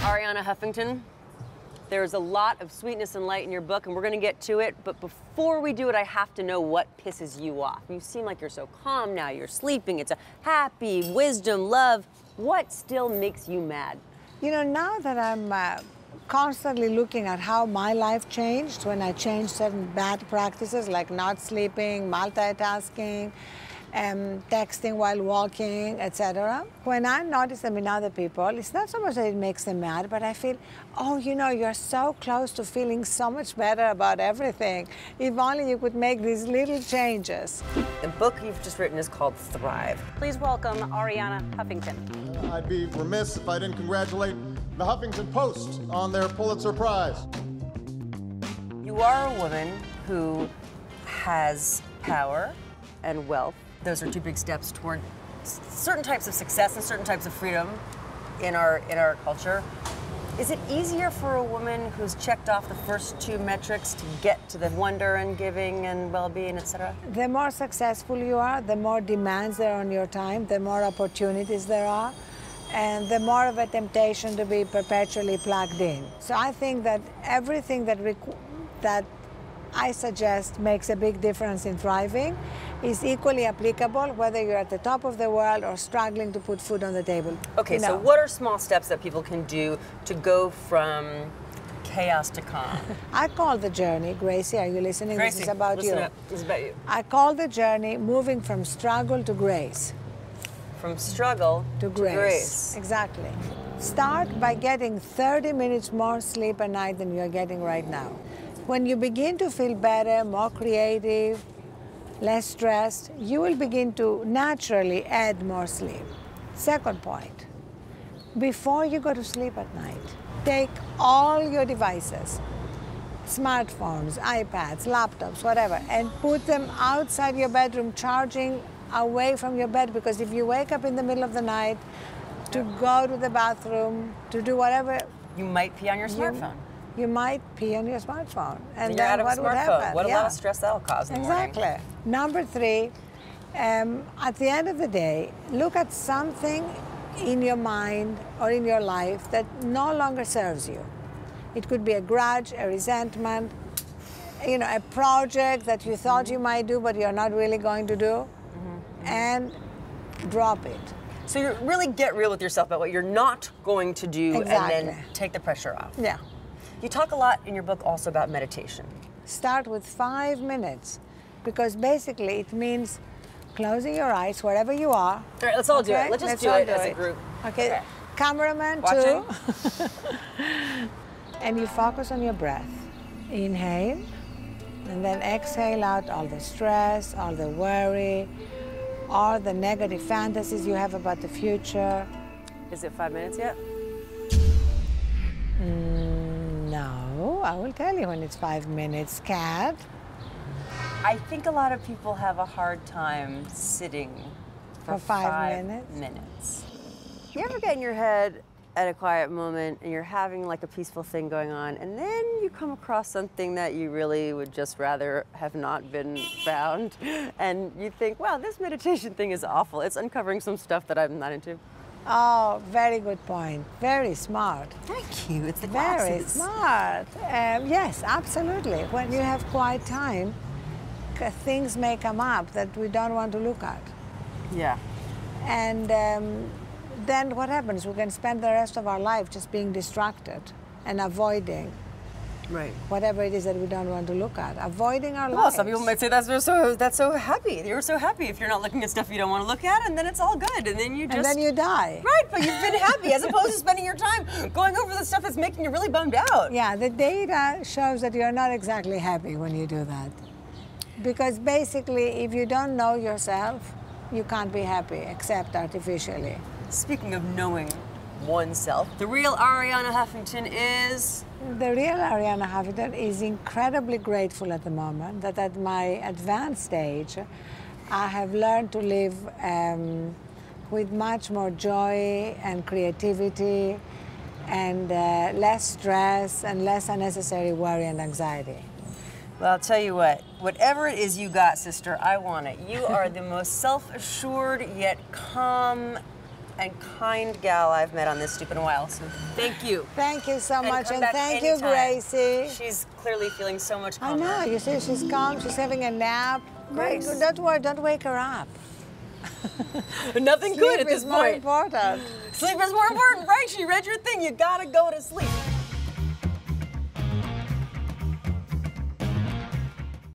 Arianna Huffington, there's a lot of sweetness and light in your book, and we're going to get to it. But before we do it, I have to know what pisses you off. You seem like you're so calm now. You're sleeping. It's a happy, wisdom, love. What still makes you mad? You know, now that I'm constantly looking at how my life changed when I changed certain bad practices like not sleeping, multitasking, texting while walking, etc. When I notice them in other people, it's not so much that it makes them mad, but I feel, oh, you know, you're so close to feeling so much better about everything. If only you could make these little changes. The book you've just written is called Thrive. Please welcome Arianna Huffington. I'd be remiss if I didn't congratulate the Huffington Post on their Pulitzer Prize. You are a woman who has power and wealth. Those are two big steps toward certain types of success and certain types of freedom in our culture. Is it easier for a woman who's checked off the first two metrics to get to the wonder and giving and well-being, etc.? The more successful you are, the more demands there are on your time, the more opportunities there are, and the more of a temptation to be perpetually plugged in. So I think that everything that I suggest makes a big difference in thriving is equally applicable whether you're at the top of the world or struggling to put food on the table. Okay, so what are small steps that people can do to go from chaos to calm? I call the journey, Gracie, are you listening? Gracie, this is about listen you. Up. This is about you. I call the journey moving from struggle to grace. From struggle to grace. Exactly. Start by getting 30 minutes more sleep a night than you're getting right now. When you begin to feel better, more creative, less stressed, you will begin to naturally add more sleep. Second point, before you go to sleep at night, take all your devices, smartphones, iPads, laptops, whatever, and put them outside your bedroom, charging away from your bed, because if you wake up in the middle of the night to go to the bathroom, to do whatever, you might pee on your smartphone. You might pee on your smartphone. And then what would happen? What a lot of stress that'll cause in the morning. Exactly. Number three, at the end of the day, look at something in your mind or in your life that no longer serves you. It could be a grudge, a resentment, you know, a project that you thought you might do but you're not really going to do, and drop it. So you really get real with yourself about what you're not going to do, Exactly. and then take the pressure off. Yeah. You talk a lot in your book also about meditation. Start with 5 minutes, because basically it means closing your eyes wherever you are. All right, let's all do it. Let's just do it as a group. Okay. Cameraman watching. too. And you focus on your breath. Inhale, and then exhale out all the stress, all the worry, all the negative fantasies you have about the future. Is it 5 minutes yet? No, I will tell you when it's 5 minutes, cat. I think a lot of people have a hard time sitting for 5 minutes. You ever get in your head at a quiet moment and you're having like a peaceful thing going on, and then you come across something that you really would just rather have not been found, and you think, wow, this meditation thing is awful. It's uncovering some stuff that I'm not into. Oh, very good point. Very smart. Thank you. It's the Very glasses. smart. Yes, absolutely. When you have quiet time, things may come up that we don't want to look at. Yeah. And then what happens? We can spend the rest of our life just being distracted and avoiding whatever it is that we don't want to look at. Avoiding our lives. Well, some people might say that's so happy. You're so happy if you're not looking at stuff you don't want to look at, and then it's all good, and then you just... And then you die. Right, but you've been happy, as opposed to spending your time going over the stuff that's making you really bummed out. Yeah, the data shows that you're not exactly happy when you do that. Because basically, if you don't know yourself, you can't be happy, except artificially. Speaking of knowing oneself, the real Arianna Huffington is... The real Arianna Huffington is incredibly grateful at the moment that at my advanced stage, I have learned to live with much more joy and creativity and less stress and less unnecessary worry and anxiety. Well, I'll tell you what, whatever it is you got, sister, I want it. You are the most self-assured yet calm and kind gal I've met on this Stoop in a while. So thank you. Thank you so much, come and back thank anytime. you, Gracie. She's clearly feeling so much I calmer. know, you see, she's calm, she's having a nap. Grace. Don't worry, don't wake her up. Nothing good at Sleep this is more point. important. Sleep is more important, right? She read your thing. You gotta go to sleep.